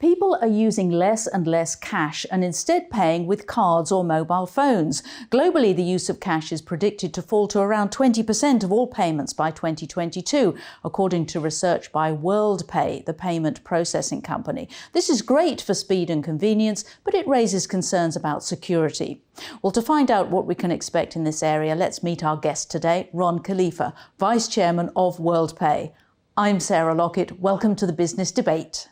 People are using less and less cash and instead paying with cards or mobile phones. Globally, the use of cash is predicted to fall to around 20% of all payments by 2022, according to research by Worldpay, the payment processing company. This is great for speed and convenience, but it raises concerns about security. Well, to find out what we can expect in this area, let's meet our guest today, Ron Khalifa, Vice Chairman of Worldpay. I'm Sarah Lockett. Welcome to the Business Debate.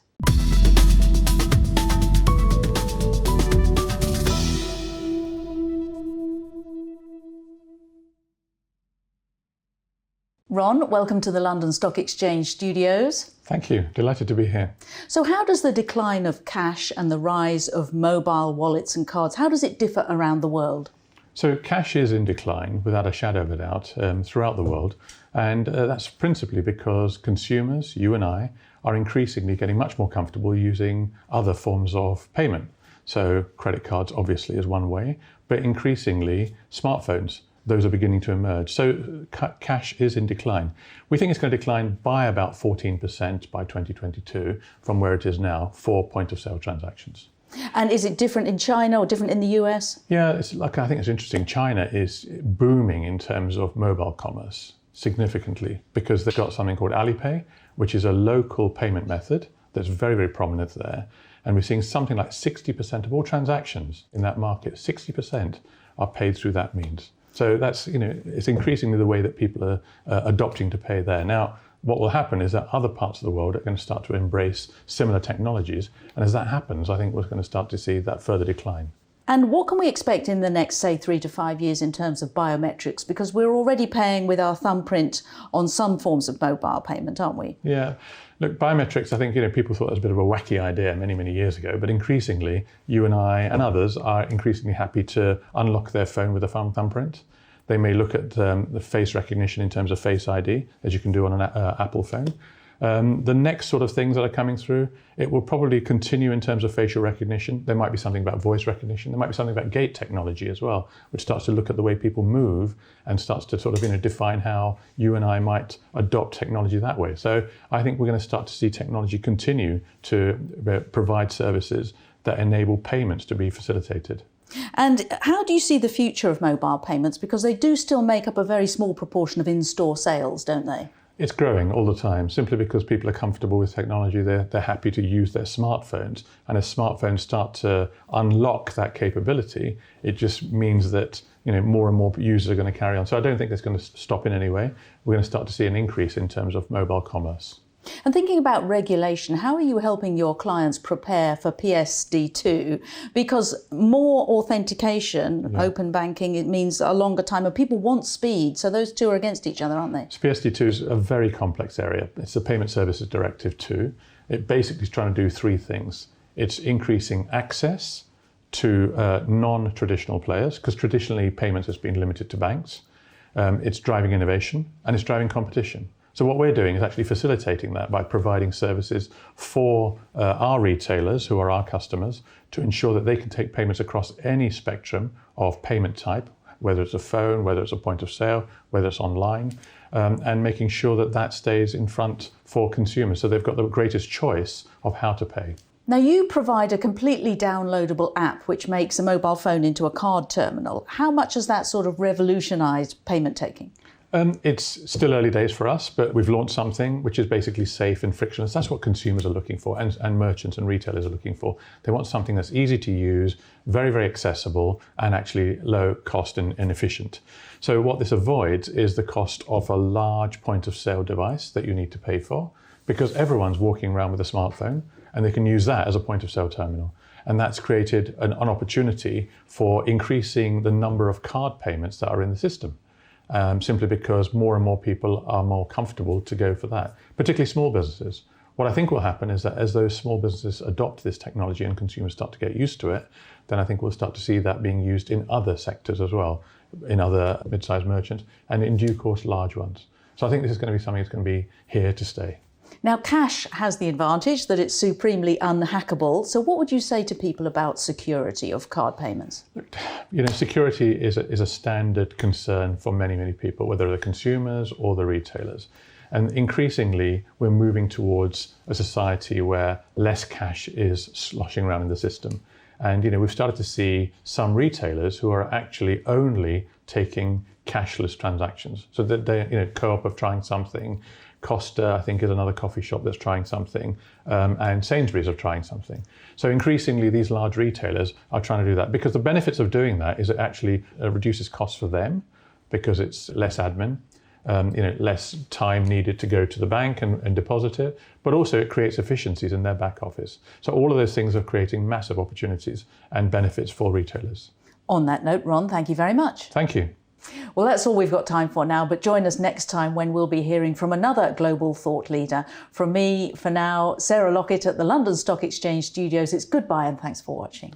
Ron, welcome to the London Stock Exchange studios. Thank you. Delighted to be here. So how does the decline of cash and the rise of mobile wallets and cards, how does it differ around the world? So cash is in decline, without a shadow of a doubt, throughout the world. And that's principally because consumers, you and I, are increasingly getting much more comfortable using other forms of payment. So credit cards obviously is one way, but increasingly smartphones. Those are beginning to emerge. So cash is in decline. We think it's going to decline by about 14% by 2022 from where it is now for point of sale transactions. And is it different in China or different in the US? Yeah, I think it's interesting. China is booming in terms of mobile commerce significantly because they've got something called Alipay, which is a local payment method that's very, very prominent there. And we're seeing something like 60% of all transactions in that market, 60% are paid through that means. So that's, it's increasingly the way that people are adopting to pay there. Now, what will happen is that other parts of the world are going to start to embrace similar technologies. And as that happens, I think we're going to start to see that further decline. And what can we expect in the next, say, 3 to 5 years in terms of biometrics? Because we're already paying with our thumbprint on some forms of mobile payment, aren't we? Yeah. Look, biometrics, I think, people thought it was a bit of a wacky idea many, many years ago, but increasingly, you and I and others are increasingly happy to unlock their phone with a thumbprint. They may look at the face recognition in terms of Face ID, as you can do on an Apple phone. The next sort of things that are coming through, it will probably continue in terms of facial recognition. There might be something about voice recognition. There might be something about gait technology as well, which starts to look at the way people move and starts to sort of define how you and I might adopt technology that way. So I think we're going to start to see technology continue to provide services that enable payments to be facilitated. And how do you see the future of mobile payments? Because they do still make up a very small proportion of in-store sales, don't they? It's growing all the time, simply because people are comfortable with technology. They're happy to use their smartphones. And as smartphones start to unlock that capability, it just means that more and more users are going to carry on. So I don't think it's going to stop in any way. We're going to start to see an increase in terms of mobile commerce. And thinking about regulation, how are you helping your clients prepare for PSD2? Because more authentication, open banking, it means a longer time, and people want speed. So those two are against each other, aren't they? So PSD2 is a very complex area. It's the Payment Services Directive 2. It basically is trying to do three things. It's increasing access to non-traditional players, because traditionally payments has been limited to banks. It's driving innovation, and it's driving competition. So what we're doing is actually facilitating that by providing services for our retailers, who are our customers, to ensure that they can take payments across any spectrum of payment type, whether it's a phone, whether it's a point of sale, whether it's online, and making sure that that stays in front for consumers so they've got the greatest choice of how to pay. Now, you provide a completely downloadable app which makes a mobile phone into a card terminal. How much has that sort of revolutionised payment taking? It's still early days for us, but we've launched something which is basically safe and frictionless. That's what consumers are looking for, and merchants and retailers are looking for. They want something that's easy to use, very, very accessible, and actually low cost and efficient. So what this avoids is the cost of a large point of sale device that you need to pay for, because everyone's walking around with a smartphone and they can use that as a point of sale terminal. And that's created an opportunity for increasing the number of card payments that are in the system. Simply because more and more people are more comfortable to go for that, particularly small businesses. What I think will happen is that as those small businesses adopt this technology and consumers start to get used to it, then I think we'll start to see that being used in other sectors as well, in other mid-sized merchants, and in due course, large ones. So I think this is going to be something that's going to be here to stay. Now, cash has the advantage that it's supremely unhackable. So what would you say to people about security of card payments? Security is a standard concern for many, many people, whether they're consumers or the retailers. And increasingly, we're moving towards a society where less cash is sloshing around in the system. And we've started to see some retailers who are actually only taking cashless transactions. So that they, Co-op are trying something, Costa, I think, is another coffee shop that's trying something, and Sainsbury's are trying something. So increasingly, these large retailers are trying to do that, because the benefits of doing that is it actually reduces costs for them, because it's less admin, less time needed to go to the bank and deposit it, but also it creates efficiencies in their back office. So all of those things are creating massive opportunities and benefits for retailers. On that note, Ron, thank you very much. Thank you. Well, that's all we've got time for now, but join us next time when we'll be hearing from another global thought leader. From me, for now, Sarah Lockett at the London Stock Exchange Studios, it's goodbye and thanks for watching.